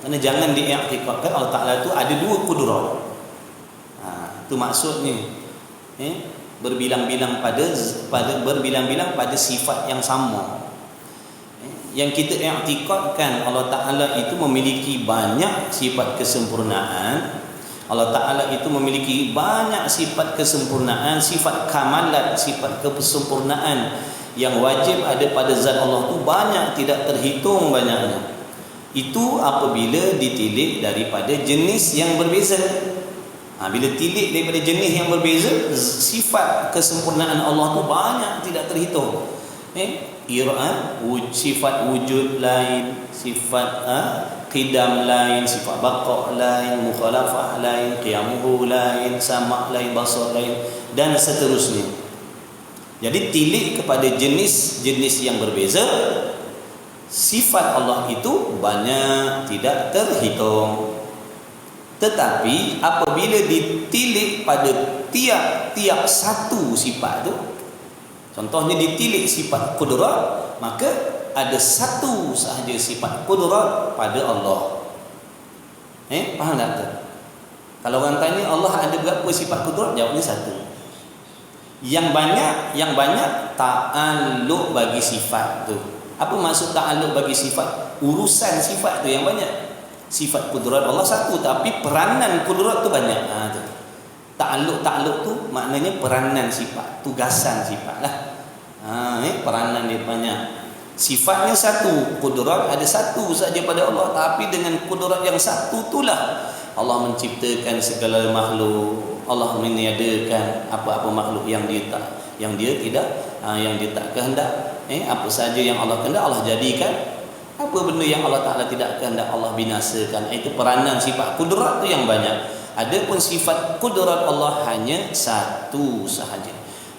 Kerana jangan diiktikadkan Allah Ta'ala tu ada dua kudrat. Itu maksudnya. Berbilang-bilang pada sifat yang sama. Yang kita iktikadkan Allah Ta'ala itu memiliki banyak sifat kesempurnaan. Allah Ta'ala itu memiliki banyak sifat kesempurnaan, sifat kamalat, sifat kesempurnaan yang wajib ada pada zat Allah itu banyak, tidak terhitung banyaknya. Itu apabila ditilik daripada jenis yang berbeza. Bila tilik daripada jenis yang berbeza, sifat kesempurnaan Allah itu banyak, tidak terhitung. Sifat wujud lain, sifat qidam lain, sifat baqa' lain, mukhalafah lain, qiyamuhu lain, sama' lain, basar lain, dan seterusnya. Jadi tilik kepada jenis-jenis yang berbeza, sifat Allah itu banyak, tidak terhitung. Tetapi apabila ditilik pada tiap-tiap satu sifat itu, contohnya ditilik sifat kudrat, maka ada satu sahaja sifat kudrat pada Allah. Faham tak tu? Kalau orang tanya Allah ada berapa sifat kudrat, jawabnya satu. Yang banyak ta'alluq bagi sifat tu. Apa maksud ta'alluq bagi sifat? Urusan sifat tu yang banyak. Sifat kudrat Allah satu, tapi peranan kudrat tu banyak. Ta'alluq tu maknanya peranan sifat, tugasan sifat lah. Peranan dia banyak. Sifatnya satu, kudrat ada satu saja pada Allah, tapi dengan kudrat yang satu itulah Allah menciptakan segala makhluk. Allah meniadakan apa-apa makhluk yang dia tak kehendak. Apa saja yang Allah kehendak Allah jadikan. Apa benda yang Allah Ta'ala tidak kehendak Allah binasakan. Itu peranan sifat kudrat tu yang banyak. Adapun sifat kudrat Allah hanya satu sahaja.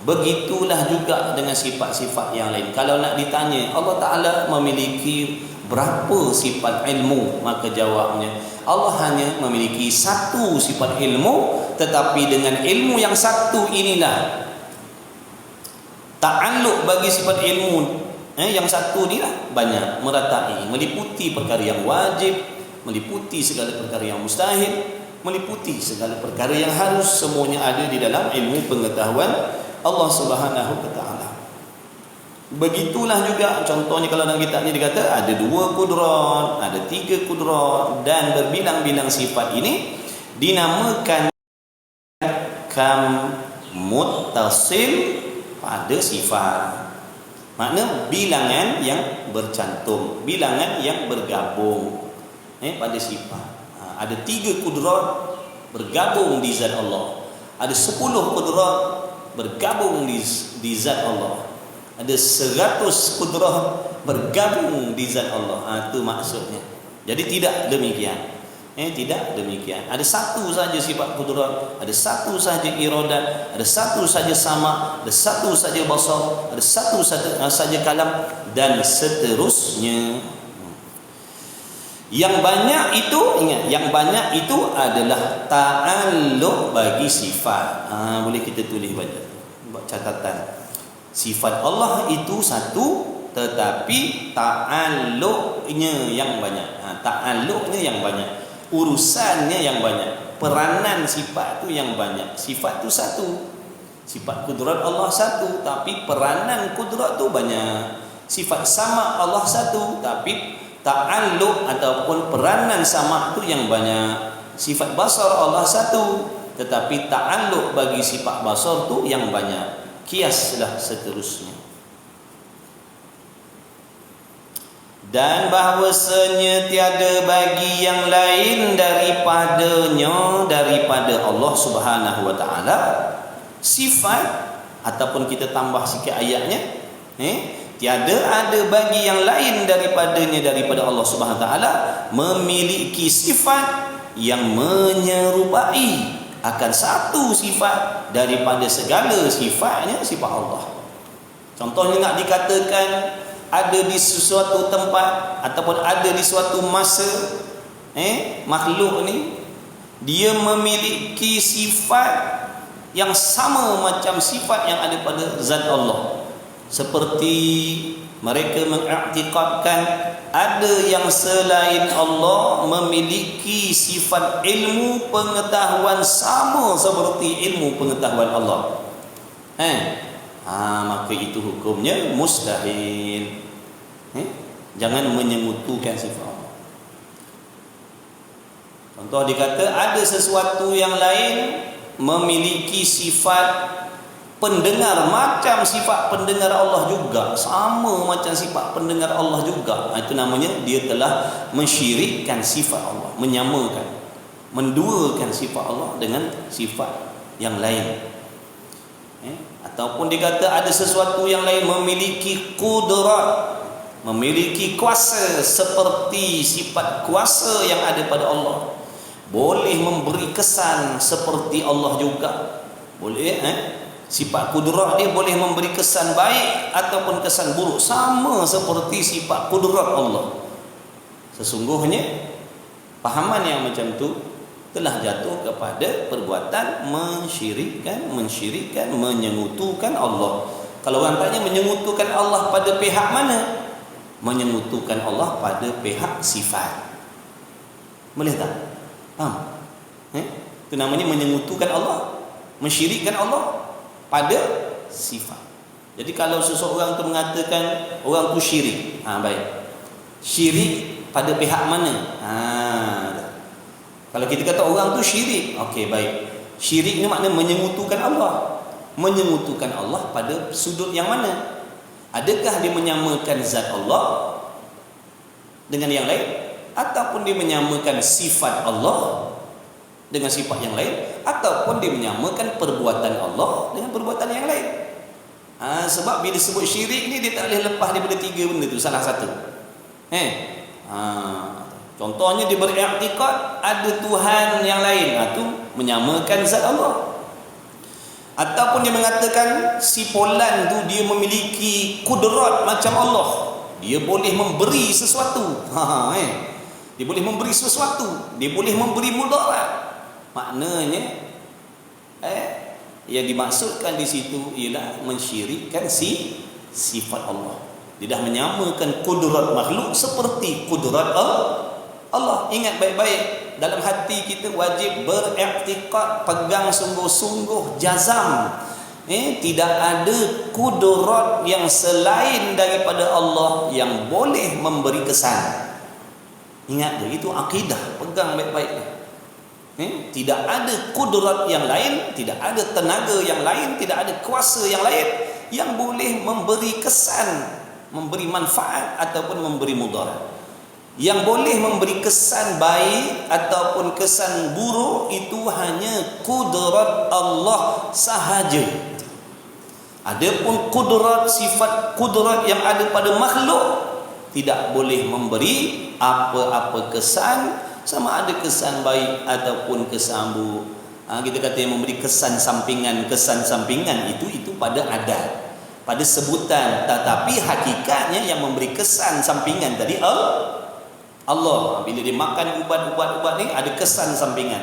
Begitulah juga dengan sifat-sifat yang lain. Kalau nak ditanya Allah Ta'ala memiliki berapa sifat ilmu, maka jawabnya Allah hanya memiliki satu sifat ilmu. Tetapi dengan ilmu yang satu inilah ta'alluq bagi sifat ilmu yang satu ni lah banyak, meratai, meliputi perkara yang wajib, meliputi segala perkara yang mustahil, meliputi segala perkara yang harus, semuanya ada di dalam ilmu pengetahuan Allah Subhanahu wa taala. Begitulah juga contohnya kalau dalam kitab ni dikata ada dua kudrat, ada tiga kudrat, dan berbilang-bilang sifat ini dinamakan kam muttasil pada sifat. Makna bilangan yang bercantum, bilangan yang bergabung pada sifat. Ada 3 kudrat bergabung di zat Allah. Ada 10 kudrat bergabung di zat Allah. Ada 100 kudrat bergabung di zat Allah. Itu maksudnya. Jadi tidak demikian. Tidak demikian. Ada satu saja sifat kudrat, ada satu saja iradat, ada satu saja sama, ada satu saja basar, ada satu saja kalam, dan seterusnya. Yang banyak itu, ingat, yang banyak itu adalah ta'alluq bagi sifat. Boleh kita tulis buat catatan. Sifat Allah itu satu, tetapi ta'alluqnya yang banyak. Ta'alluqnya yang banyak. Urusannya yang banyak, peranan sifat tu yang banyak. Sifat tu satu, sifat kudrat Allah satu, tapi peranan kudrat tu banyak. Sifat sama Allah satu, tapi ta'alluq ataupun peranan sama tu yang banyak. Sifat basar Allah satu, tetapi ta'alluq bagi sifat basar tu yang banyak. Kiaslah seterusnya. Dan bahawasanya tiada bagi yang lain daripada Allah Subhanahu wa taala sifat, ataupun kita tambah sikit ayatnya, tiada ada bagi yang lain daripada Allah Subhanahu wa taala memiliki sifat yang menyerupai akan satu sifat daripada segala sifatnya, sifat Allah. Contohnya nak dikatakan ada di sesuatu tempat ataupun ada di suatu masa, makhluk ni dia memiliki sifat yang sama macam sifat yang ada pada zat Allah. Seperti Mereka mengiktikadkan ada yang selain Allah memiliki sifat ilmu pengetahuan sama seperti ilmu pengetahuan Allah. Maka itu hukumnya mustahil. Jangan menyengutukan sifat Allah. Contoh dikata ada sesuatu yang lain memiliki sifat pendengar macam sifat pendengar Allah juga, sama macam sifat pendengar Allah juga. Itu namanya dia telah mensyirikkan sifat Allah, menyamakan, menduakan sifat Allah dengan sifat yang lain. Ataupun dikata ada sesuatu yang lain memiliki kudrat, memiliki kuasa seperti sifat kuasa yang ada pada Allah, boleh memberi kesan seperti Allah juga. Boleh sifat kudrat dia boleh memberi kesan baik ataupun kesan buruk, sama seperti sifat kudrat Allah. Sesungguhnya pahaman yang macam tu telah jatuh kepada perbuatan mensyirikkan, menyengutukan Allah. Kalau orang tanya menyengutukan Allah pada pihak mana? Menyengutukan Allah pada pihak sifat. Boleh tak? Faham? Itu namanya menyengutukan Allah, mensyirikkan Allah pada sifat. Jadi kalau seseorang tu mengatakan orang tu syirik, baik. Syirik pada pihak mana? Kalau kita kata orang tu syirik, okey baik. Syirik ni makna menyengutukan Allah. Menyengutukan Allah pada sudut yang mana? Adakah dia menyamakan zat Allah dengan yang lain, ataupun dia menyamakan sifat Allah dengan sifat yang lain, ataupun dia menyamakan perbuatan Allah dengan perbuatan yang lain? Sebab bila disebut syirik ni dia tak boleh lepas daripada tiga benda tu, salah satu. Contohnya dia beriktikad ada Tuhan yang lain, itu menyamakan zat Allah. Ataupun dia mengatakan si fulan tu dia memiliki kudrat macam Allah, dia boleh memberi sesuatu. Dia boleh memberi sesuatu, dia boleh memberi mudarat. Maknanya yang dimaksudkan di situ ialah mensyirikkan sifat Allah. Dia dah menyamakan kudrat makhluk seperti kudrat Allah. Ingat baik-baik, dalam hati kita wajib beriktikad, pegang sungguh-sungguh, jazam. Tidak ada kudrat yang selain daripada Allah yang boleh memberi kesan. Ingat tu, itu akidah, pegang baik-baik. Tidak ada kudrat yang lain, tidak ada tenaga yang lain, tidak ada kuasa yang lain yang boleh memberi kesan, memberi manfaat ataupun memberi mudarat. Yang boleh memberi kesan baik ataupun kesan buruk itu hanya kudrat Allah sahaja. Adapun kudrat, sifat kudrat yang ada pada makhluk tidak boleh memberi apa-apa kesan, sama ada kesan baik ataupun kesan buruk. Kita kata yang memberi kesan sampingan itu pada adat, pada sebutan, tetapi hakikatnya yang memberi kesan sampingan tadi Allah. Bila dia makan ubat ni ada kesan sampingan.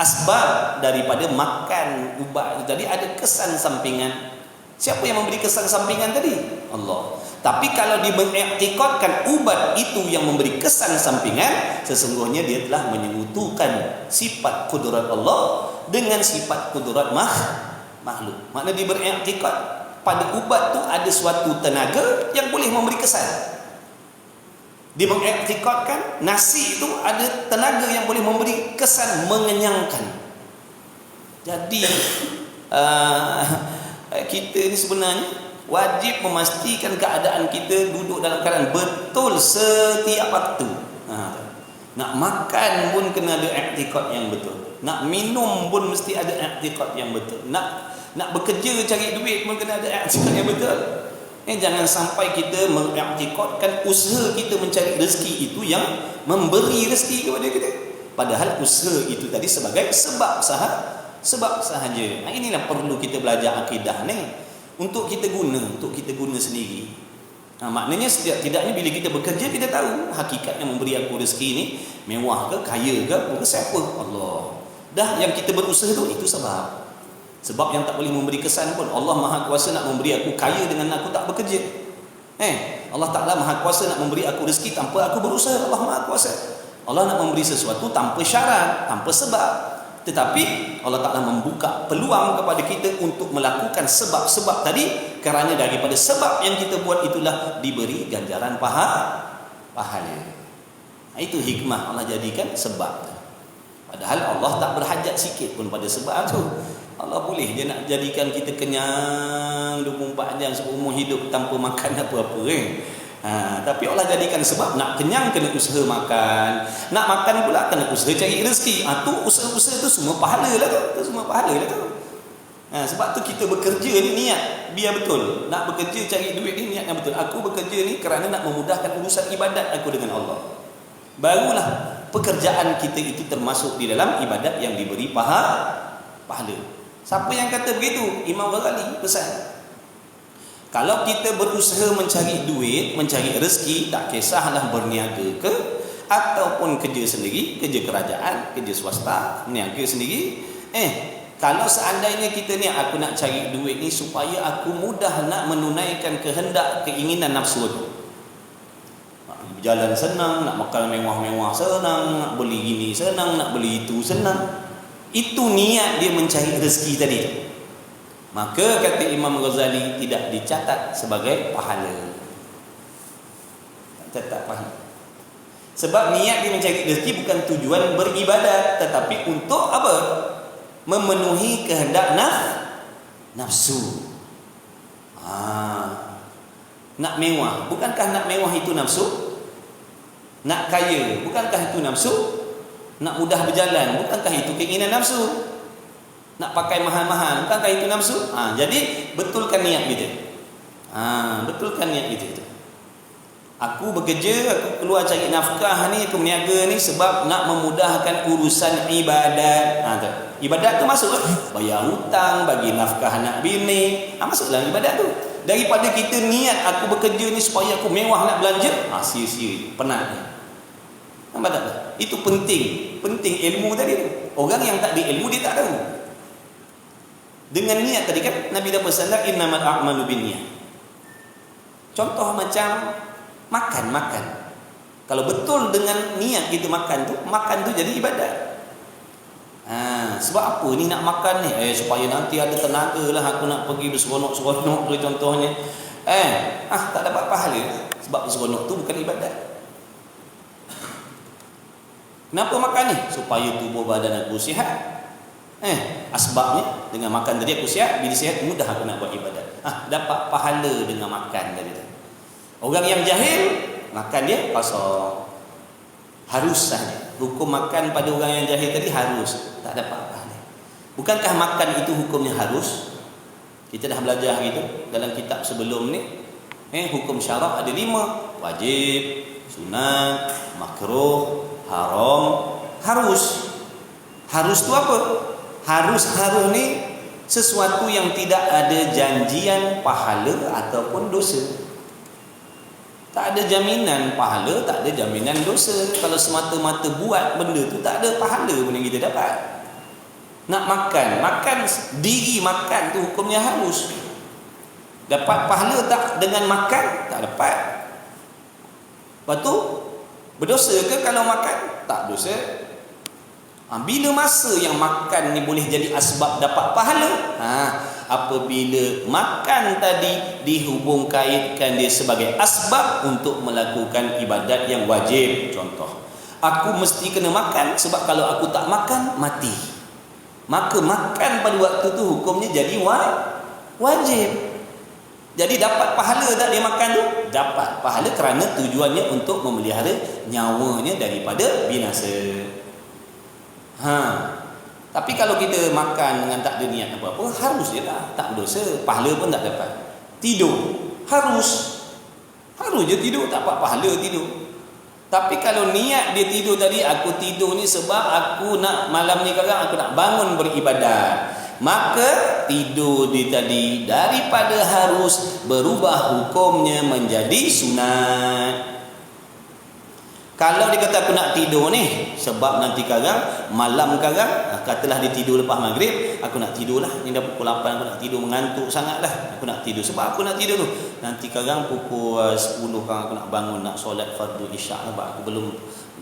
Asbab daripada makan ubat tadi ada kesan sampingan. Siapa yang memberi kesan sampingan tadi? Allah. Tapi kalau dia mengiktikadkan ubat itu yang memberi kesan sampingan, sesungguhnya dia telah menyekutukan sifat kudrat Allah dengan sifat kudrat makhluk. Maknanya dia beriktikad pada ubat tu ada suatu tenaga yang boleh memberi kesan. Dia mengiktikadkan nasi itu ada tenaga yang boleh memberi kesan mengenyangkan. Jadi kita ni sebenarnya wajib memastikan keadaan kita duduk dalam keadaan betul setiap waktu. Nak makan pun kena ada iktikad yang betul. Nak minum pun mesti ada iktikad yang betul. Nak bekerja cari duit pun kena ada iktikad yang betul. Jangan sampai kita mengiktikadkan usaha kita mencari rezeki itu yang memberi rezeki kepada kita, padahal usaha itu tadi sebagai sebab sahaja. Inilah perlu kita belajar akidah ni untuk kita guna sendiri. Maknanya setidaknya bila kita bekerja kita tahu hakikat yang memberi aku rezeki ni mewah ke, kaya ke, bukan siapa? Allah. Dah yang kita berusaha itu sebab yang tak boleh memberi kesan pun. Allah Maha Kuasa nak memberi aku kaya dengan aku tak bekerja. Allah Ta'ala Maha Kuasa nak memberi aku rezeki tanpa aku berusaha. Allah Maha Kuasa. Allah nak memberi sesuatu tanpa syarat, tanpa sebab. Tetapi Allah Ta'ala membuka peluang kepada kita untuk melakukan sebab-sebab tadi, kerana daripada sebab yang kita buat itulah diberi ganjaran pahala. Itu hikmah Allah jadikan sebab. Padahal Allah tak berhajat sikit pun pada sebab tu. Allah boleh je nak jadikan kita kenyang 24 jam seumur hidup tanpa makan apa-apa tapi Allah jadikan sebab. Nak kenyang kena usaha makan, nak makan pula kena usaha cari rezeki. Tu usaha-usaha tu semua pahala lah tu. Sebab tu kita bekerja ni niat biar betul. Nak bekerja cari duit ni niat yang betul. Aku bekerja ni kerana nak memudahkan urusan ibadat aku dengan Allah. Barulah pekerjaan kita itu termasuk di dalam ibadat yang diberi pahala. Siapa yang kata begitu? Imam Ghazali pesan. Kalau kita berusaha mencari duit, mencari rezeki, tak kisahlah berniaga ke ataupun kerja sendiri, kerja kerajaan, kerja swasta, niaga sendiri. Kalau seandainya kita ni, aku nak cari duit ni supaya aku mudah nak menunaikan kehendak, keinginan nafsu tu. Nak berjalan senang, nak makan mewah-mewah senang, nak beli gini senang, nak beli itu senang. Itu niat dia mencari rezeki tadi. Maka kata Imam Ghazali, tidak dicatat sebagai pahala. Tak faham. Sebab niat dia mencari rezeki bukan tujuan beribadat, tetapi untuk apa? Memenuhi kehendak nafsu. Nak mewah, bukankah nak mewah itu nafsu? Nak kaya, bukankah itu nafsu? Nak mudah berjalan, bukankah itu keinginan nafsu? Nak pakai mahal-mahal, bukankah itu nafsu? Jadi betulkan niat kita. Betulkan niat kita. Aku bekerja, aku keluar cari nafkah ni, aku berniaga ni sebab nak memudahkan urusan ibadat. Ibadat tu masuk kan? Bayar hutang, bagi nafkah anak bini, masuk dalam ibadat tu. Daripada kita niat aku bekerja ni supaya aku mewah nak belanja, sia-sia, penat. Nampak tak? Itu penting ilmu tadi tu. Orang yang tak ada ilmu dia tak tahu. Dengan niat tadi kan Nabi dah pesan, innamal a'malu binniyat. Contoh macam makan. Kalau betul dengan niat kita makan tu jadi ibadat. Sebab apa ni nak makan ni? Supaya nanti ada tenaga lah aku nak pergi berseronok-seronok ke contohnya. Tak dapat pahala. Sebab berseronok tu bukan ibadat. Kenapa makan ni? Supaya tubuh badan aku sihat. Asbabnya dengan makan tadi aku sihat. Bila sihat mudah aku nak buat ibadat. Dapat pahala dengan makan tadi. Orang yang jahil makan dia kosong. Harus saja. Hukum makan pada orang yang jahil tadi harus. Tak dapat pahala. Bukankah makan itu hukumnya harus? Kita dah belajar gitu dalam kitab sebelum ni. Hukum syarak ada 5. Wajib, sunat, makruh, haram, harus. Harus tu apa? Harus ni sesuatu yang tidak ada janjian pahala ataupun dosa. Tak ada jaminan pahala, tak ada jaminan dosa. Kalau semata-mata buat benda tu, tak ada pahala pun yang kita dapat. Nak makan diri makan tu hukumnya harus. Dapat pahala tak dengan makan? Tak dapat. Lepas tu berdosa ke kalau makan? Tak dosa. Bila masa yang makan ni boleh jadi asbab dapat pahala? Apabila makan tadi dihubung kaitkan dia sebagai asbab untuk melakukan ibadat yang wajib. Contoh, aku mesti kena makan sebab kalau aku tak makan mati. Maka makan pada waktu tu hukumnya jadi wajib. Jadi dapat pahala tak dia makan tu? Dapat pahala kerana tujuannya untuk memelihara nyawanya daripada binasa. Tapi kalau kita makan dengan tak ada niat apa-apa, harus je lah, tak berdosa, pahala pun tak dapat. Tidur harus je tidur, tak dapat pahala tidur. Tapi kalau niat dia tidur tadi, aku tidur ni sebab aku nak malam ni aku nak bangun beribadat, maka tidur dia tadi daripada harus berubah hukumnya menjadi sunat. Kalau dia kata aku nak tidur ni sebab nanti kadang malam kadang katalah dia tidur lepas maghrib, aku nak tidur lah, ni dah pukul 8 aku nak tidur, mengantuk sangat lah, aku nak tidur. Sebab aku nak tidur tu nanti kadang pukul 10 kadang aku nak bangun nak solat fardu isyak, sebab aku belum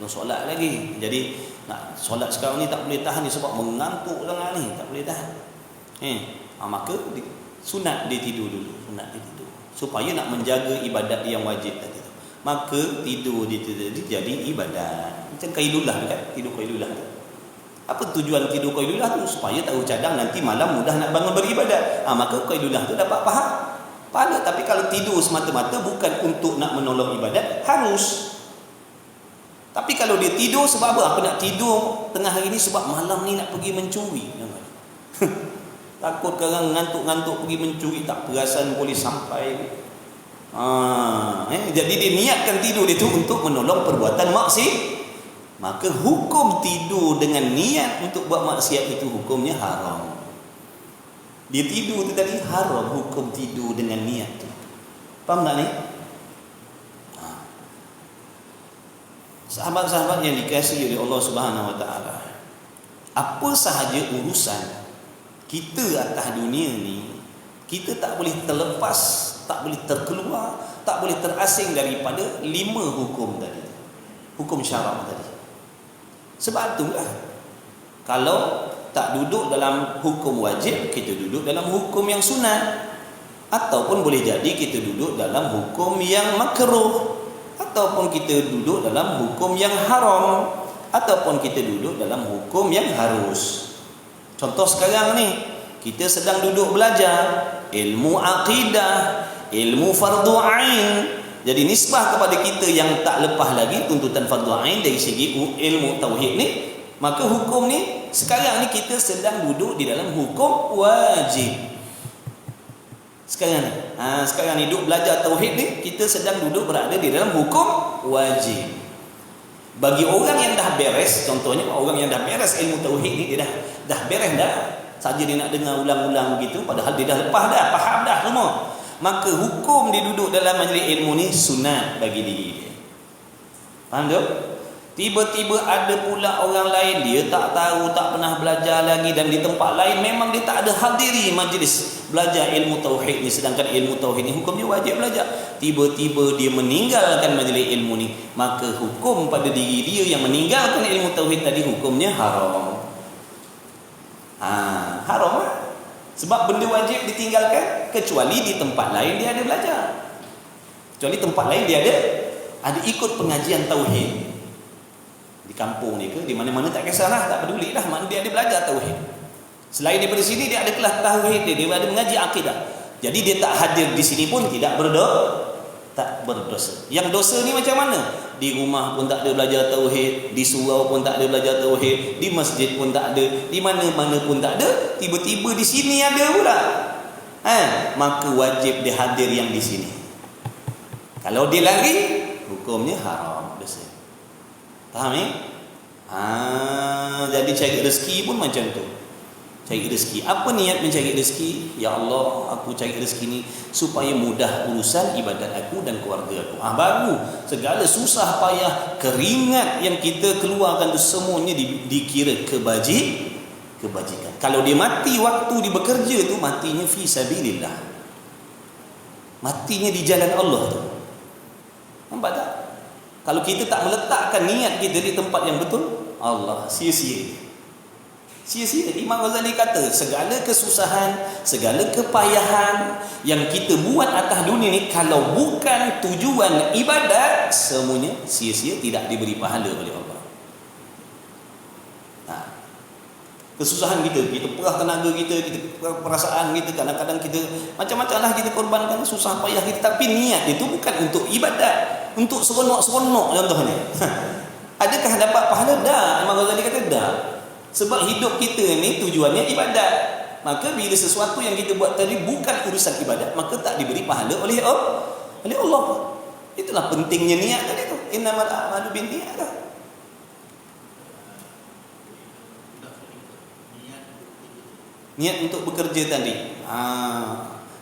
solat lagi. Jadi nak solat sekarang ni tak boleh tahan ni sebab mengantuk sangat ni, tak boleh tahan. Maka sunat dia tidur dulu, sunat dia tidur supaya nak menjaga ibadat yang wajib tadi. Maka tidur dia jadi ibadat. Macam Qailullah kan, tidur Qailullah tu. Apa tujuan tidur Qailullah tu? Supaya tahu cadang nanti malam mudah nak bangun beribadat. Maka Qailullah tu dapat pahala. Tapi kalau tidur semata-mata bukan untuk nak menolong ibadat, harus. Tapi kalau dia tidur sebab apa? Aku nak tidur tengah hari ni sebab malam ni nak pergi mencuri. Takut kadang ngantuk-ngantuk pergi mencuri, tak perasan boleh sampai. Jadi dia niatkan tidur dia tu untuk menolong perbuatan maksiat. Maka hukum tidur dengan niat untuk buat maksiat itu hukumnya haram. Dia tidur tu tadi haram, hukum tidur dengan niat tu. Faham tak ni? Sahabat-sahabat yang dikasihi oleh Allah Subhanahu Wa Taala, apa sahaja urusan kita atas dunia ni, kita tak boleh terlepas, tak boleh terkeluar, tak boleh terasing daripada 5 hukum tadi, hukum syarak tadi. Sebab itulah kalau tak duduk dalam hukum wajib, kita duduk dalam hukum yang sunat, ataupun boleh jadi kita duduk dalam hukum yang makruh, ataupun kita duduk dalam hukum yang haram, ataupun kita duduk dalam hukum yang harus. Contoh sekarang ni, kita sedang duduk belajar ilmu akidah, ilmu fardu ain. Jadi nisbah kepada kita yang tak lepas lagi tuntutan fardu ain dari segi ilmu tauhid ni, maka hukum ni sekarang ni kita sedang duduk di dalam hukum wajib. Sekarang ni, sekarang ni duduk belajar tauhid ni, kita sedang duduk berada di dalam hukum wajib. Bagi orang yang dah beres, contohnya orang yang dah beres ilmu tauhid ni, dia dah beres dah, saja dia nak dengar ulang-ulang begitu, padahal dia dah lepas dah, faham dah semua, maka hukum dia duduk dalam majlis ilmu ni sunat bagi diri dia. Faham tak? Tiba-tiba ada pula orang lain, dia tak tahu, tak pernah belajar lagi, dan di tempat lain memang dia tak ada hadiri majlis belajar ilmu tauhid ni, sedangkan ilmu tauhid ni hukum dia wajib belajar. Tiba-tiba dia meninggalkan majlis ilmu ni, maka hukum pada diri dia yang meninggalkan ilmu tauhid tadi hukumnya haram. Haram lah. Sebab benda wajib ditinggalkan, kecuali di tempat lain dia ada belajar, kecuali tempat lain dia ada ikut pengajian tauhid. Di kampung ni ke, di mana-mana tak kisahlah, tak peduli dah, mana dia ada belajar tauhid. Selain daripada sini dia ada kelas tauhid, dia ada mengaji akidah. Jadi dia tak hadir di sini pun tidak berdosa. Yang dosa ni macam mana? Di rumah pun tak ada belajar tauhid, di surau pun tak ada belajar tauhid, di masjid pun tak ada, di mana-mana pun tak ada, tiba-tiba di sini ada pula. Maka wajib dia hadir yang di sini. Kalau dia lari, hukumnya haram, dosa. Faham ni? Jadi cari rezeki pun macam tu. Cari rezeki. Apa niat mencari rezeki? Ya Allah, aku cari rezeki ni supaya mudah urusan ibadat aku dan keluarga aku. Baru segala susah payah, keringat yang kita keluarkan tu semuanya dikira kebajikan. Kalau dia mati waktu dia bekerja tu, matinya fi sabilillah. Matinya di jalan Allah tu. Nampak tak? Kalau kita tak meletakkan niat kita di tempat yang betul, Allah, sia-sia. Sia-sia. Imam Ghazali kata, segala kesusahan, segala kepayahan yang kita buat atas dunia ni, kalau bukan tujuan ibadat, semuanya sia-sia, tidak diberi pahala oleh Allah. Kesusahan kita perah tenaga kita perah perasaan kita, kadang-kadang kita macam-macam lah kita korbankan, susah payah kita, tapi niat itu bukan untuk ibadat, untuk seronok-seronok contohnya. Adakah dapat pahala? Dah. Imam Ghazali kata dah. Sebab hidup kita ni tujuannya ibadat. Maka bila sesuatu yang kita buat tadi bukan urusan ibadat, maka tak diberi pahala oleh Allah. Itulah pentingnya niat tadi tu. Innamal a'malu binniyat lah. Niat untuk bekerja tadi.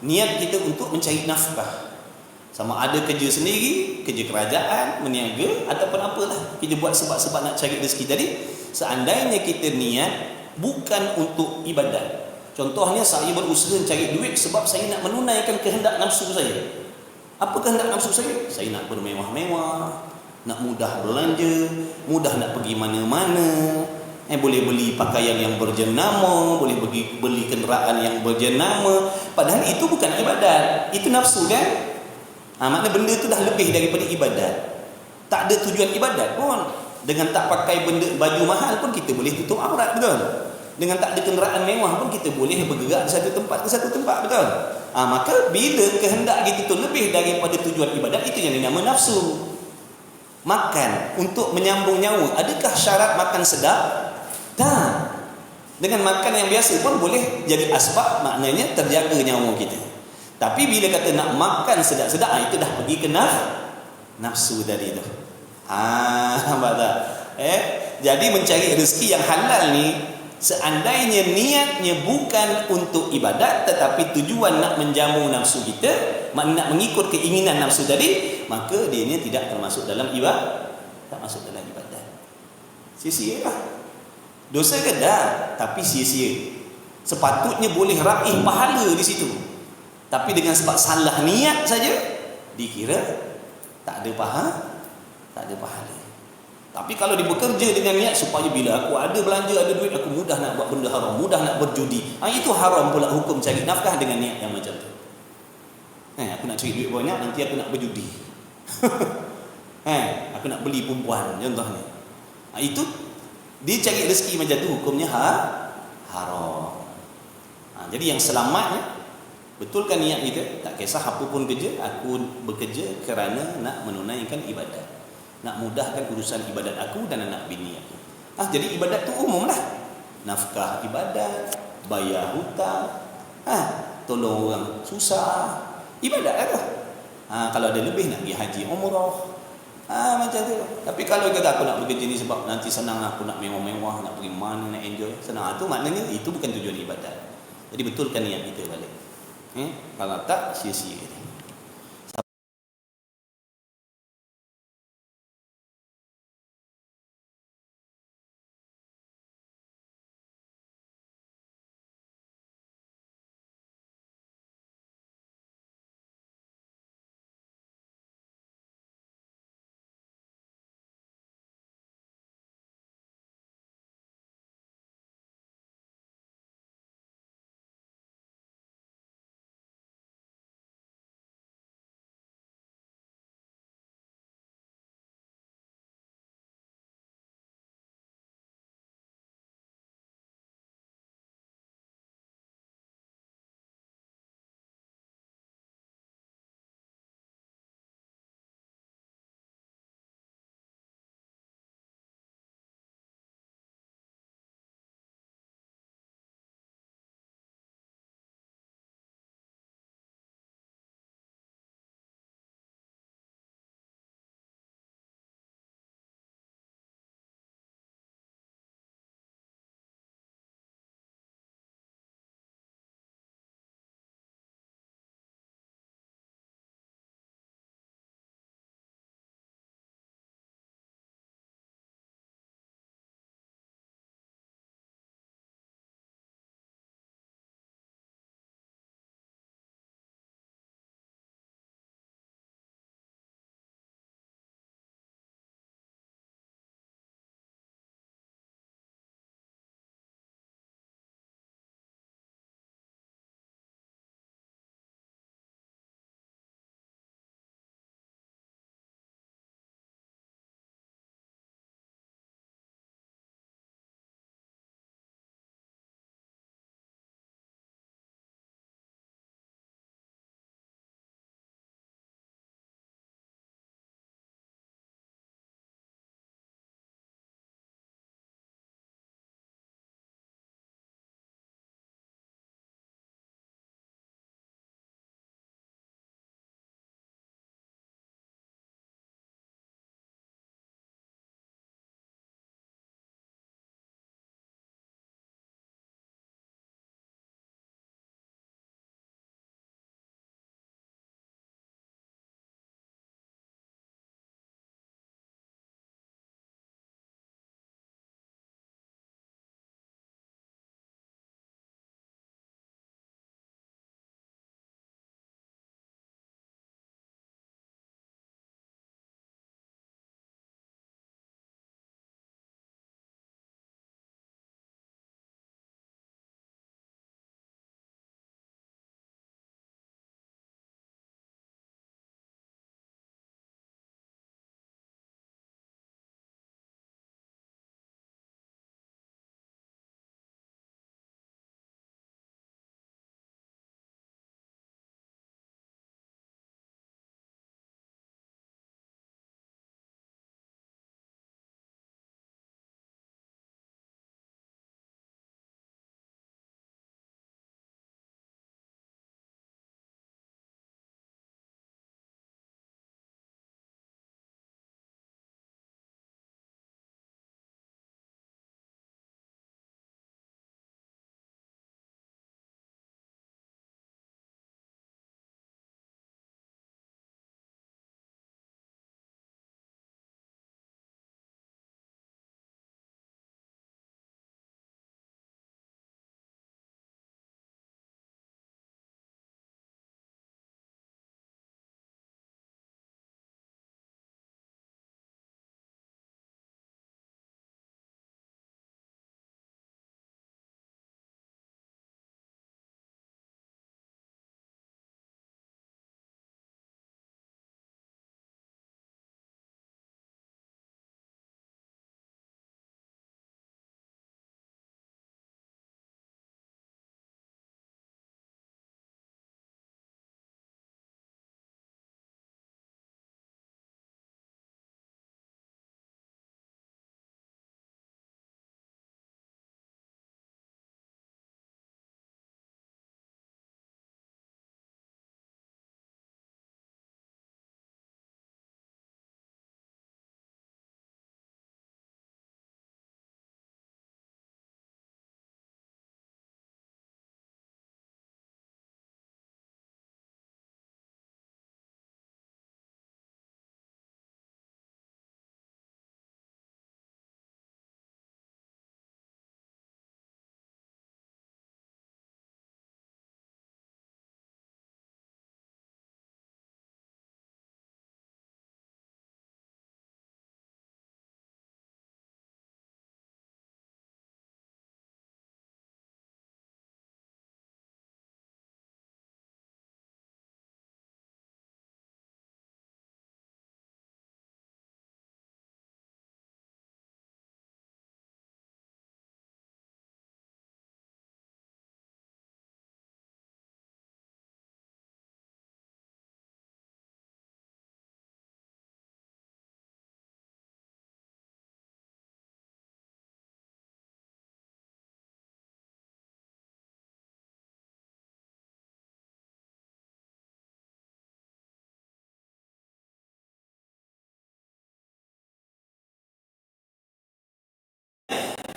Niat kita untuk mencari nafkah. Sama ada kerja sendiri, kerja kerajaan, meniaga ataupun apalah. Kita buat sebab-sebab nak cari rezeki. Jadi seandainya kita niat bukan untuk ibadat. Contohnya saya berusaha cari duit sebab saya nak menunaikan kehendak nafsu saya. Apa kehendak nafsu saya? Saya nak bermewah-mewah, nak mudah belanja, mudah nak pergi mana-mana, boleh beli pakaian yang berjenama, boleh beli kenderaan yang berjenama. Padahal itu bukan ibadat, itu nafsu kan? Maknanya benda tu dah lebih daripada ibadat. Tak ada tujuan ibadat pun. Dengan tak pakai baju mahal pun kita boleh tutup aurat, betul? Dengan tak ada kenderaan mewah pun kita boleh bergerak dari satu tempat ke satu tempat, betul? Maka bila kehendak kita tu lebih daripada tujuan ibadat, itu yang dinamakan nafsu. Makan untuk menyambung nyawa, adakah syarat makan sedap? Tak. Dengan makan yang biasa pun boleh jadi asbab, maknanya terjaga nyawa kita. Tapi bila kata nak makan sedap-sedap, itu dah pergi ke nafsu tadi tu. Nampak tak? Jadi mencari rezeki yang halal ni, seandainya niatnya bukan untuk ibadat, tetapi tujuan nak menjamu nafsu kita, nak mengikut keinginan nafsu tadi, maka dia ni tidak termasuk dalam ibadat. Tak masuk dalam ibadat. Sia-sia lah. Dosa ke? Dah, tapi sia-sia. Sepatutnya boleh raih pahala di situ. Tapi dengan sebab salah niat saja, dikira tak ada pahala. Tapi kalau dia bekerja dengan niat supaya bila aku ada belanja, ada duit, aku mudah nak buat benda haram, mudah nak berjudi, itu haram pula hukum cari nafkah dengan niat yang macam tu. Aku nak cari duit banyak, nanti aku nak berjudi. Aku nak beli perempuan, contohnya. Itu dia cari rezeki macam tu, hukumnya haram. Jadi yang selamatnya, betulkan niat kita, tak kisah apa pun kerja, aku bekerja kerana nak menunaikan ibadat, nak mudahkan urusan ibadat aku dan anak bini aku. Jadi ibadat tu umum lah. Nafkah ibadat, bayar hutang, tolong orang susah, ibadat lah tu. Kalau ada lebih nak pergi haji umrah, macam tu. Tapi kalau kata aku nak bekerja ni sebab nanti senang, aku nak mewah-mewah, nak pergi mana, nak enjoy, senang, tu maknanya itu bukan tujuan ibadat. Jadi betulkan niat kita balik. Kalau tak, sia-sia.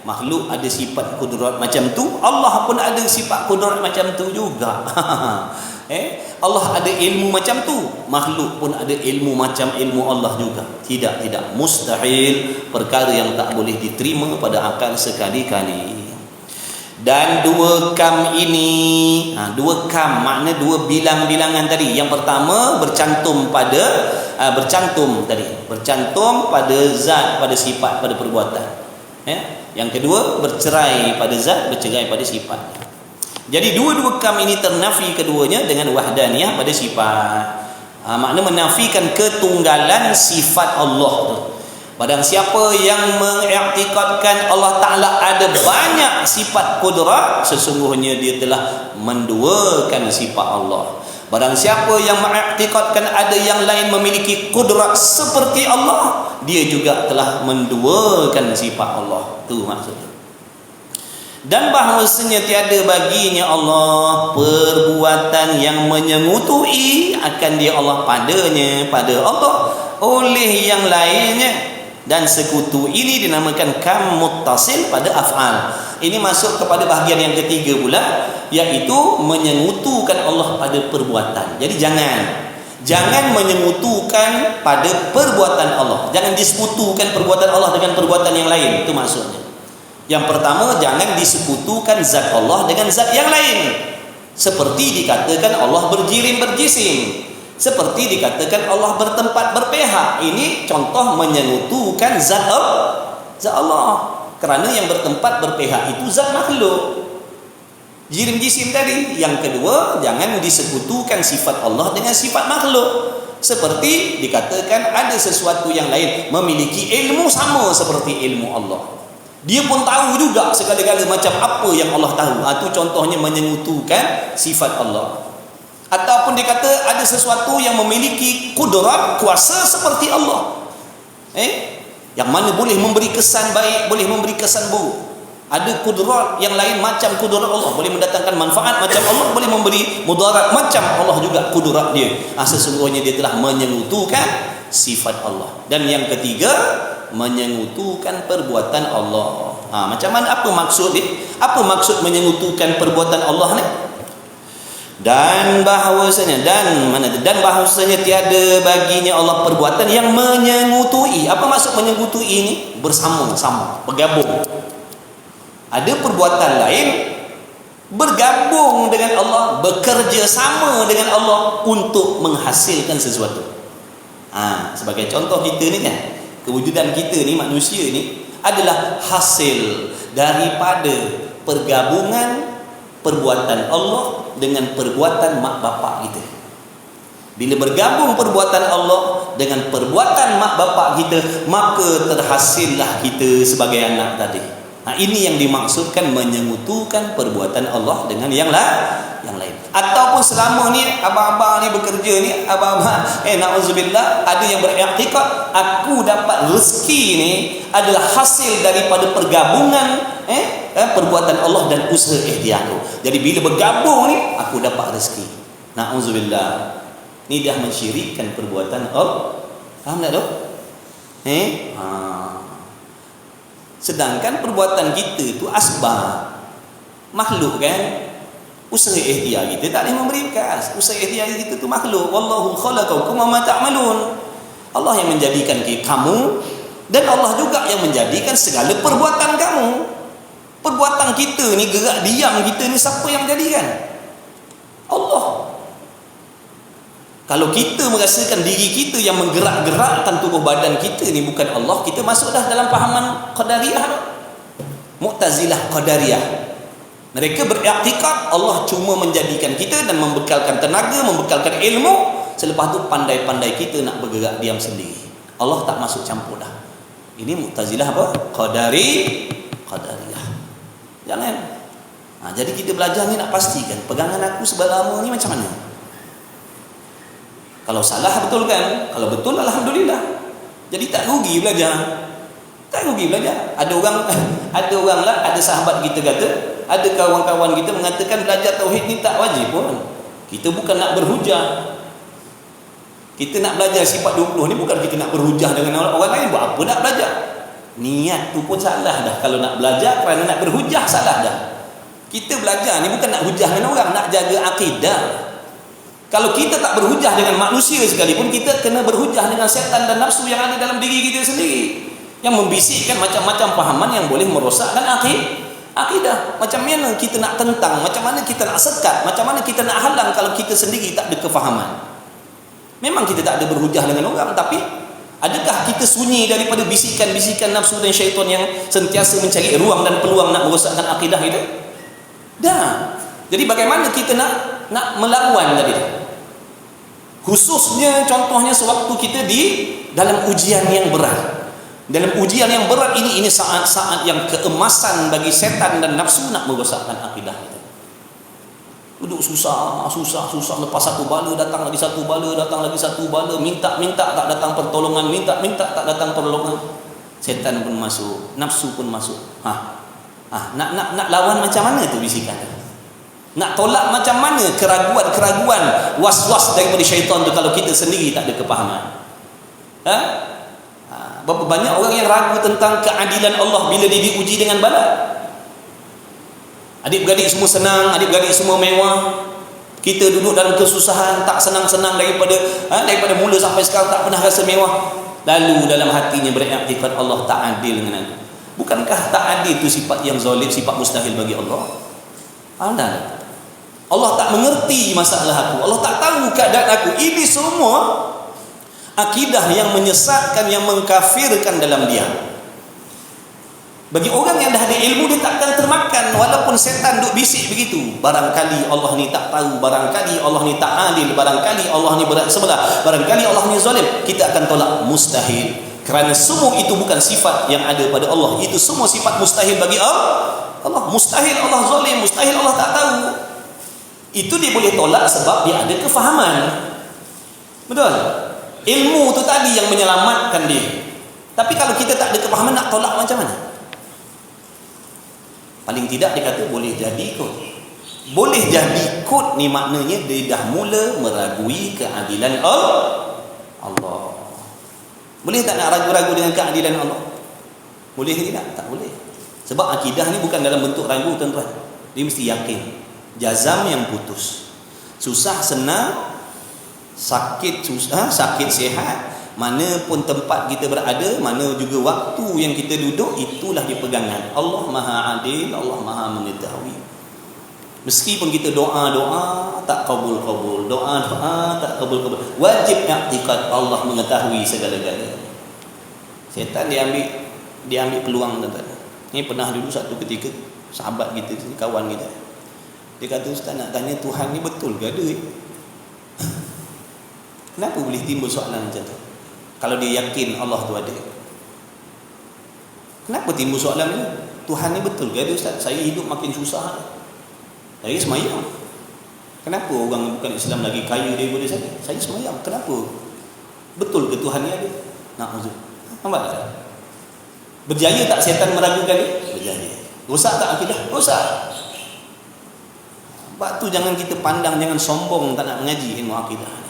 Makhluk ada sifat kudrat macam tu, Allah pun ada sifat kudrat macam tu juga. Allah ada ilmu macam tu, makhluk pun ada ilmu macam ilmu Allah juga. Tidak, mustahil, perkara yang tak boleh diterima pada akal sekali-kali. Dan dua kam ini, dua kam makna dua bilang-bilangan tadi. Yang pertama bercantum pada bercantum pada zat, pada sifat, pada perbuatan. Yang kedua bercerai pada zat, bercerai pada sifat. Jadi dua-dua kam ini ternafi keduanya dengan wahdaniyah pada sifat. Makna menafikan ketunggalan sifat Allah tu. Barang siapa yang mengiktikadkan Allah Ta'ala ada banyak sifat kudrat, sesungguhnya dia telah menduakan sifat Allah. Barang siapa yang mengiktikadkan ada yang lain memiliki kudrat seperti Allah, dia juga telah menduakan sifat Allah. Itu maksudnya. Dan bahawasanya tiada baginya Allah perbuatan yang menyengutui akan dia Allah padanya, pada Allah oleh yang lainnya. Dan sekutu ini dinamakan kam muttasil pada af'al. Ini masuk kepada bahagian yang ketiga pula, iaitu menyengutukan Allah pada perbuatan. Jadi jangan menyengutukan pada perbuatan Allah. Jangan disekutukan perbuatan Allah dengan perbuatan yang lain. Itu maksudnya. Yang pertama, jangan disekutukan zat Allah dengan zat yang lain. Seperti dikatakan Allah berjirim berjisim, seperti dikatakan Allah bertempat berpihak. Ini contoh menyengutukan zat Allah. Kerana yang bertempat berpihak itu zat makhluk, jirim jisim tadi. Yang kedua, jangan disekutukan sifat Allah dengan sifat makhluk. Seperti dikatakan ada sesuatu yang lain memiliki ilmu sama seperti ilmu Allah. Dia pun tahu juga segala-gala macam apa yang Allah tahu. Itu contohnya menyengutukan sifat Allah. Ataupun dikata ada sesuatu yang memiliki kudrat, kuasa seperti Allah, yang mana boleh memberi kesan baik, boleh memberi kesan buruk. Ada kudrat yang lain macam kudrat Allah, boleh mendatangkan manfaat macam Allah, boleh memberi mudarat macam Allah juga kudrat dia. Sesungguhnya dia telah menyengutukan sifat Allah. Dan yang ketiga, menyengutukan perbuatan Allah. Macam mana, apa maksud ni? Apa maksud menyengutukan perbuatan Allah ni? Dan bahawasanya tiada baginya Allah perbuatan yang menyengutui. Apa maksud menyengutui ini? Bersama-sama, bergabung. Ada perbuatan lain bergabung dengan Allah, bekerja sama dengan Allah untuk menghasilkan sesuatu. Sebagai contoh, kita ni kan, kewujudan kita ni, manusia ni adalah hasil daripada pergabungan perbuatan Allah dengan perbuatan mak bapak kita. Bila bergabung perbuatan Allah dengan perbuatan mak bapak kita, maka terhasillah kita sebagai anak tadi. Ini yang dimaksudkan menyengutukan perbuatan Allah dengan yang lain. Ataupun selama ni abang-abang ni bekerja ni, abang-abang na'udzubillah, ada yang beriktikad aku dapat rezeki ni adalah hasil daripada pergabungan perbuatan Allah dan usaha ikhtiar aku. Jadi bila bergabung ni aku dapat rezeki. Na'udzubillah. Ni dah mensyirikkan perbuatan Allah. Faham tak tu? Sedangkan perbuatan kita tu asbab makhluk kan. Usaha ikhtiar kita tak boleh memberi bekas. Usaha ikhtiar kita tu makhluk. Wallahu khalaqakum wa ma ta'malun. Allah yang menjadikan kamu, dan Allah juga yang menjadikan segala perbuatan kamu. Perbuatan kita ni, gerak diam kita ni, siapa yang jadikan? Allah. Kalau kita merasakan diri kita yang menggerak-gerakkan tubuh badan kita ni bukan Allah, kita masuk dah dalam fahaman Qadariyah, Mu'tazilah Qadariyah. Mereka beriktikad Allah cuma menjadikan kita dan membekalkan tenaga, membekalkan ilmu, selepas tu pandai-pandai kita nak bergerak diam sendiri. Allah tak masuk campur dah. Ini Mu'tazilah apa? Qadariyah. Jangan. Jadi kita belajar ni nak pastikan pegangan aku selama ni macam mana. Kalau salah betul kan? Kalau betul alhamdulillah. Jadi tak rugi belajar. Tak rugi belajar. Ada orang lah, ada sahabat kita kata, ada kawan-kawan kita mengatakan belajar tauhid ni tak wajib pun. Kita bukan nak berhujah. Kita nak belajar sifat 20 ni bukan kita nak berhujah dengan orang lain. Buat apa nak belajar? Niat tu pun salah dah. Kalau nak belajar kerana nak berhujah, salah dah. Kita belajar ni bukan nak hujah dengan orang, nak jaga akidah. Kalau kita tak berhujah dengan manusia sekalipun, kita kena berhujah dengan setan dan nafsu yang ada dalam diri kita sendiri, yang membisikkan macam-macam pahaman yang boleh merosakkan akidah. Macam mana kita nak tentang, macam mana kita nak sekat, macam mana kita nak halang kalau kita sendiri tak ada kefahaman. Memang kita tak ada berhujah dengan orang, tapi adakah kita sunyi daripada bisikan-bisikan nafsu dan syaitan yang sentiasa mencari ruang dan peluang nak merosakkan akidah kita? Dah. Jadi bagaimana kita nak melawan tadi? Khususnya contohnya sewaktu kita di dalam ujian yang berat. Dalam ujian yang berat ini saat-saat yang keemasan bagi setan dan nafsu nak merosakkan akidah kita. Duduk susah, lepas satu bala datang lagi satu bala, minta tak datang pertolongan, minta tak datang pertolongan. Setan pun masuk, nafsu pun masuk. Nak lawan macam mana tu bisikan? Nak tolak macam mana keraguan, was-was daripada syaitan tu kalau kita sendiri tak ada kepahaman? Berapa banyak orang yang ragu tentang keadilan Allah bila dia diuji dengan bala. Adik-beradik semua senang, adik-beradik semua mewah. Kita duduk dalam kesusahan, tak senang-senang daripada mula sampai sekarang tak pernah rasa mewah. Lalu dalam hatinya beriktikad Allah tak adil dengan aku. Bukankah tak adil itu sifat yang zalim, sifat mustahil bagi Allah? Allah tak mengerti masalah aku, Allah tak tahu keadaan aku. Ini semua akidah yang menyesatkan, yang mengkafirkan dalam dia. Bagi orang yang dah ada ilmu, dia takkan termakan walaupun setan duk bisik begitu. Barangkali Allah ni tak tahu, barangkali Allah ni tak adil, barangkali Allah ni berat sebelah, barangkali Allah ni zalim. Kita akan tolak mustahil. Kerana semua itu bukan sifat yang ada pada Allah. Itu semua sifat mustahil bagi Allah. Mustahil Allah zalim, mustahil Allah tak tahu. Itu dia boleh tolak sebab dia ada kefahaman. Betul? Ilmu tu tadi yang menyelamatkan dia. Tapi kalau kita tak ada kefahaman, nak tolak macam mana? Paling tidak dia kata boleh jadi kot. Boleh jadi kot ni maknanya dia dah mula meragui keadilan Allah. Boleh tak nak ragu-ragu dengan keadilan Allah? Boleh ke tidak? Tak boleh. Sebab akidah ni bukan dalam bentuk ragu, tuan-tuan. Dia mesti yakin. Jazam yang putus. Susah senang, sakit susah, sakit sihat, mana pun tempat kita berada, mana juga waktu yang kita duduk, itulah dia pegangan. Allah Maha Adil, Allah Maha Mengetahui. Meskipun kita doa-doa tak kabul-kabul, doa-doa tak kabul-kabul, wajib i'tikad Allah mengetahui segala-galanya. Setan dia ambil peluang, tuan-tuan. Ni pernah dulu satu ketika sahabat kita, kawan kita, dia kata, "Ustaz, nak tanya Tuhan ni betul ke ada?" Kenapa boleh timbul soalan macam tu? Kalau dia yakin Allah tu ada, kenapa timbul soalan ni? Tuhan ni betul ke ada, Ustaz? Saya hidup makin susah, saya semayang. Kenapa orang bukan Islam lagi kaya daripada saya? Saya semayang. Kenapa? Betul ke Tuhan ni ada? Na'udzubillah. Nampak tak? Berjaya tak setan meragukan dia? Berjaya. Rosak tak akidah? Rosak. Sebab tu jangan kita pandang, jangan sombong tak nak mengaji ilmu akidah.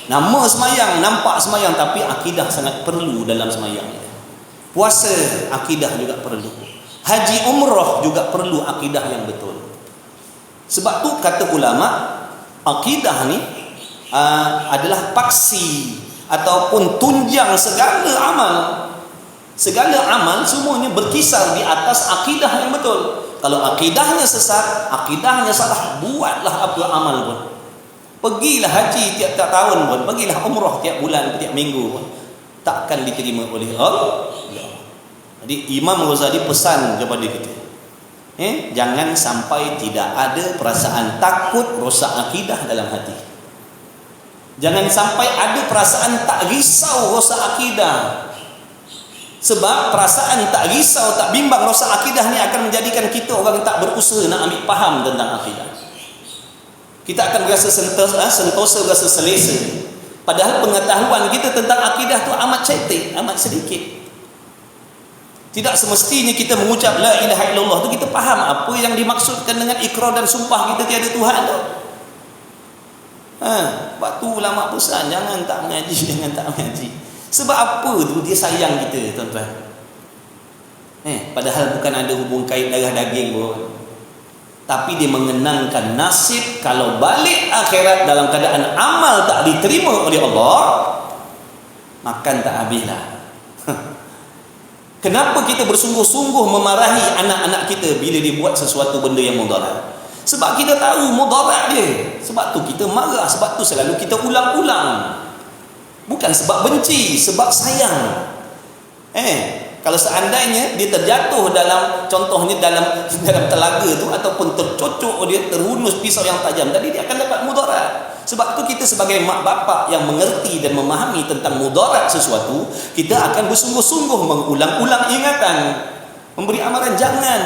Nama semayang, nampak semayang, tapi akidah sangat perlu dalam semayang. Puasa, akidah juga perlu. Haji umrah juga perlu akidah yang betul. Sebab tu kata ulama, akidah ni adalah paksi ataupun tunjang segala amal. Segala amal semuanya berkisar di atas akidah yang betul. Kalau akidahnya sesat, akidahnya salah, buatlah apa amal pun. Pergilah haji tiap-tiap tahun pun, pergilah umrah tiap bulan, tiap minggu pun, takkan diterima oleh Allah. Jadi Imam Ghazali pesan kepada kita, jangan sampai tidak ada perasaan takut rosak akidah dalam hati. Jangan sampai ada perasaan tak risau rosak akidah. Sebab perasaan tak risau, tak bimbang rosak akidah ni akan menjadikan kita orang tak berusaha nak ambil faham tentang akidah. Kita akan berasa sentosa, berasa selesa. Padahal pengetahuan kita tentang akidah tu amat cetek, amat sedikit. Tidak semestinya kita mengucap la ilaha illallah tu kita faham apa yang dimaksudkan dengan ikrar dan sumpah kita tiada Tuhan tu. Sebab tu ulama pesan jangan tak mengaji, jangan tak mengaji. Sebab apa tu? Dia sayang kita, tuan-tuan. Padahal bukan ada hubung kait darah daging pun. Tapi dia mengenangkan nasib kalau balik akhirat dalam keadaan amal tak diterima oleh Allah, makan tak habislah. Kenapa kita bersungguh-sungguh memarahi anak-anak kita bila dia buat sesuatu benda yang mudarat? Sebab kita tahu mudarat dia. Sebab tu kita marah, sebab tu selalu kita ulang-ulang. Bukan sebab benci, sebab sayang. Kalau seandainya dia terjatuh dalam, contohnya dalam telaga tu, ataupun tercocok dia, terhunus pisau yang tajam tadi, dia akan dapat mudarat. Sebab tu kita sebagai mak bapak yang mengerti dan memahami tentang mudarat sesuatu, kita akan bersungguh-sungguh mengulang-ulang ingatan, memberi amaran jangan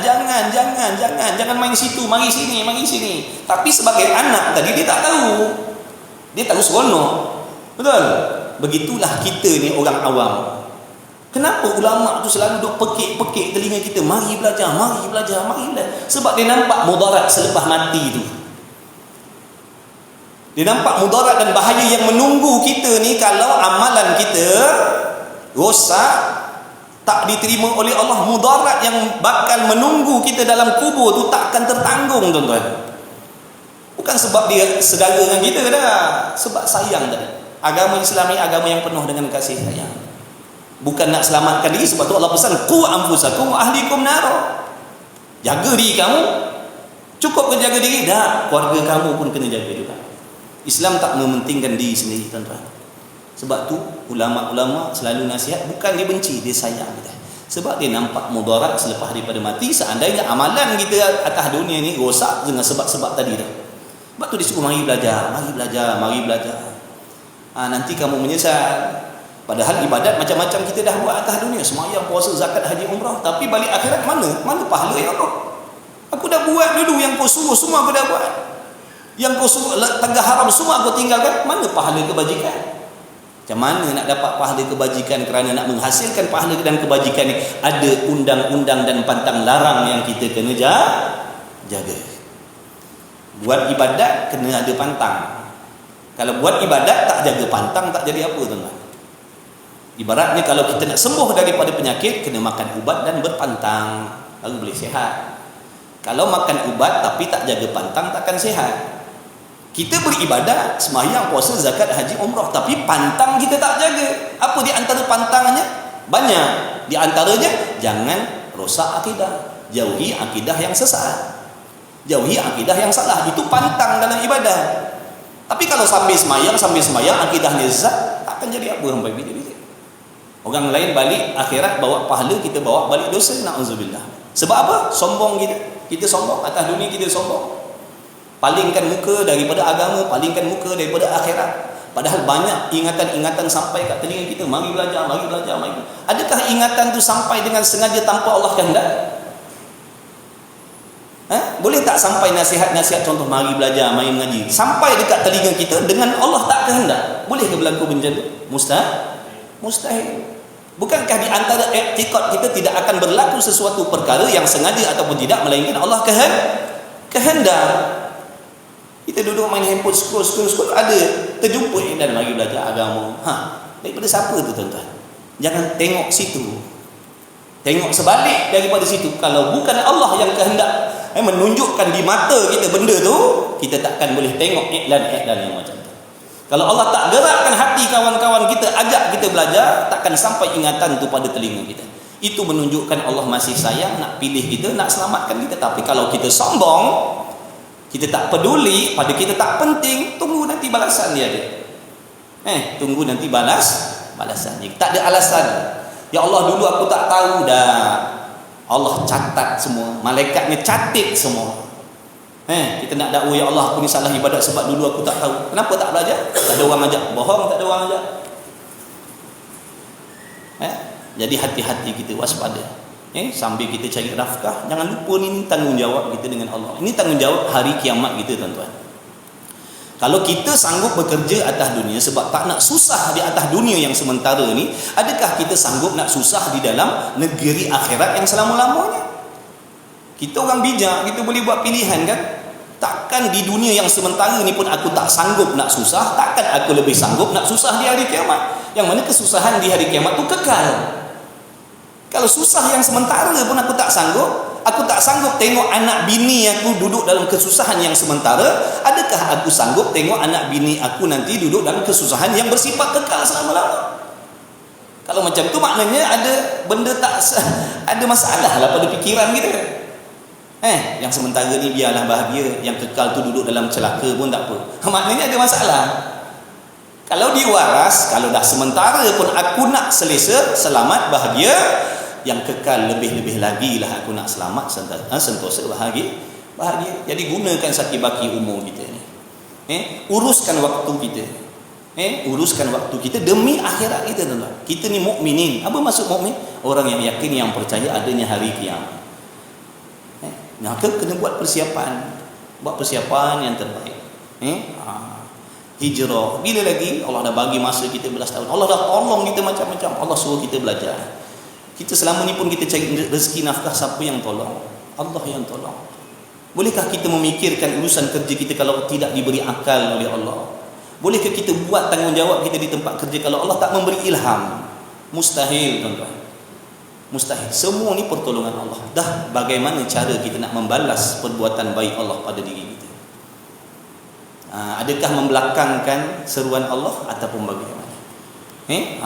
main situ, mari sini. Tapi sebagai anak tadi dia tak tahu. Dia tahu seronok. Betul? Begitulah kita ni orang awam. Kenapa ulama tu selalu duk pekik-pekik telinga kita, mari belajar. Sebab dia nampak mudarat selepas mati tu. Dia nampak mudarat dan bahaya yang menunggu kita ni kalau amalan kita rosak, tak diterima oleh Allah. Mudarat yang bakal menunggu kita dalam kubur tu tak akan tertanggung, tuan-tuan. Bukan sebab dia sedara dengan kita dah, sebab sayang dah. Agama Islam ni agama yang penuh dengan kasih sayang. Bukan nak selamatkan diri, sebab tu Allah pesan qu anfusakum wa ahlikum nar. Jaga diri kamu. Cukup ke jaga diri? Dah, keluarga kamu pun kena jaga juga. Islam tak mementingkan diri sendiri, tuan-tuan. Sebab tu ulama-ulama selalu nasihat, bukan dia benci, dia sayang kita. Sebab dia nampak mudarat selepas daripada mati. Seandainya amalan kita atas dunia ni rosak dengan sebab-sebab tadi dah. Sebab tu dia suruh mari belajar. Nanti kamu menyesal. Padahal ibadat macam-macam kita dah buat atas dunia, sembahyang, puasa, zakat, haji, umrah. Tapi balik akhirat mana pahala ya Allah? Aku dah buat dulu yang kau suruh, semua aku dah buat. Yang kau suruh tengah haram semua aku tinggalkan. Mana pahala kebajikan? Macam mana nak dapat pahala kebajikan? Kerana nak menghasilkan pahala dan kebajikan ni ada undang-undang dan pantang larang yang kita kena jaga. Buat ibadat kena ada pantang. Kalau buat ibadat tak jaga pantang, tak jadi apa, tuan-tuan. Ibaratnya kalau kita nak sembuh daripada penyakit, kena makan ubat dan berpantang, baru boleh sihat. Kalau makan ubat tapi tak jaga pantang, takkan sihat. Kita beribadat, sembahyang, puasa, zakat, haji, umrah, tapi pantang kita tak jaga. Apa di antara pantangannya? Banyak. Di antaranya, jangan rosak akidah. Jauhi akidah yang sesat. Jauhi akidah yang salah. Itu pantang dalam ibadah. Tapi kalau sambil sembahyang, akidahnya sesat, takkan jadi apa sampai bila-bila. Orang lain balik akhirat bawa pahala, kita bawa balik dosa. Na'udzubillah. Sebab apa? Sombong kita. Kita sombong atas dunia, kita sombong. Palingkan muka daripada agama, palingkan muka daripada akhirat. Padahal banyak ingatan-ingatan sampai kat telinga kita, mari belajar. Adakah ingatan tu sampai dengan sengaja tanpa Allah kehendak? Boleh tak sampai nasihat-nasihat, contoh mari belajar, mari mengaji, sampai dekat telinga kita dengan Allah tak kehendak? Boleh ke berlaku benda tu? Mustahil. Bukankah di antara i'tiqad kita tidak akan berlaku sesuatu perkara yang sengaja ataupun tidak, melainkan Allah kehendak. Kita duduk main handphone, scroll, ada terjumpa dan mari belajar agama. Daripada siapa tu, tuan-tuan? Jangan tengok situ. Tengok sebalik daripada situ. Kalau bukan Allah yang kehendak menunjukkan di mata kita benda tu, kita takkan boleh tengok iklan-iklan yang macam tu. Kalau Allah tak gerakkan hati kawan-kawan kita, ajak kita belajar, takkan sampai ingatan tu pada telinga kita. Itu menunjukkan Allah masih sayang, nak pilih kita, nak selamatkan kita. Tapi kalau kita sombong, kita tak peduli, pada kita tak penting, tunggu nanti balasan dia ada. Tunggu nanti balasannya. Tak ada alasan. Ya Allah, dulu aku tak tahu dah. Allah catat semua, malaikatnya catat semua. Kita nak dakwa, ya Allah, aku ni salah ibadat sebab dulu aku tak tahu. Kenapa tak belajar? Tak ada orang ajak. Bohong, tak ada orang ajak. Jadi hati-hati kita, waspada. Sambil kita cari nafkah, jangan lupa ni tanggungjawab kita dengan Allah. Ini tanggungjawab hari kiamat kita, tuan-tuan. Kalau kita sanggup bekerja atas dunia sebab tak nak susah di atas dunia yang sementara ni, adakah kita sanggup nak susah di dalam negeri akhirat yang selama-lamanya? Kita orang bijak, kita boleh buat pilihan kan? Takkan di dunia yang sementara ni pun aku tak sanggup nak susah, takkan aku lebih sanggup nak susah di hari kiamat? Yang mana kesusahan di hari kiamat tu kekal. Kalau susah yang sementara pun aku tak sanggup. Aku tak sanggup tengok anak bini aku duduk dalam kesusahan yang sementara. Adakah aku sanggup tengok anak bini aku nanti duduk dalam kesusahan yang bersifat kekal selama-lama? Kalau macam tu maknanya ada benda tak ada masalah lah pada fikiran kita. Yang sementara ni biarlah bahagia, yang kekal tu duduk dalam celaka pun tak apa. Maknanya ada masalah. Kalau diwaras, kalau dah sementara pun aku nak selesa, selamat, bahagia, yang kekal lebih-lebih lagi lah aku nak selamat, sentosa, bahagia. Jadi gunakan saki-baki umur kita ni. Uruskan waktu kita. Uruskan waktu kita demi akhirat kita, tuan-tuan. Kita ni mukminin. Apa maksud mukmin? Orang yang yakin, yang percaya adanya hari kiamat. Maka kena buat persiapan. Buat persiapan yang terbaik. Hijrah. Bila lagi Allah dah bagi masa kita belas tahun. Allah dah tolong kita macam-macam. Allah suruh kita belajar. Kita selama ni pun kita cari rezeki nafkah, siapa yang tolong? Allah yang tolong. Bolehkah kita memikirkan urusan kerja kita kalau tidak diberi akal oleh Allah? Bolehkah kita buat tanggungjawab kita di tempat kerja kalau Allah tak memberi ilham? Mustahil, tuan-tuan. Mustahil. Semua ni pertolongan Allah. Dah bagaimana cara kita nak membalas perbuatan baik Allah pada diri kita? Adakah membelakangkan seruan Allah ataupun bagaimana?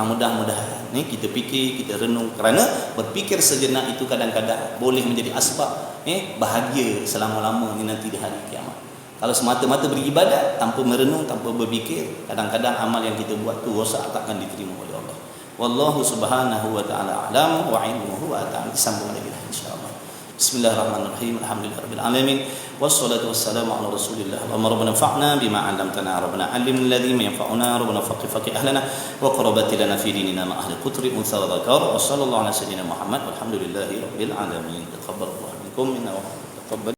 Mudah-mudahan kita fikir, kita renung, kerana berfikir sejenak itu kadang-kadang boleh menjadi asbab bahagia selama-lama ni nanti di hari kiamat. Kalau semata-mata beribadat tanpa merenung, tanpa berfikir, kadang-kadang amal yang kita buat tu rosak, takkan diterima oleh Allah. Wallahu subhanahu wa ta'ala a'lam wa ilmuhu wa ta'ala. Disambung lagi insyaallah. Bismillahirrahmanirrahim. Alhamdulillahirabbil alamin. Wassalatu wassalamu ala Rasulillah. Allahumma rabbana fa'na bima 'allamtana, rabbana 'allimna alladhi yanfa'una, rabbana faqih ahlana wa qurrabati lana fi dinina ma ahli qutri unsa wa dhakar. Wa sallallahu ala sayyidina Muhammad walhamdulillahi rabbil alamin. Taqabbalallahu minkum minna wa taqabbal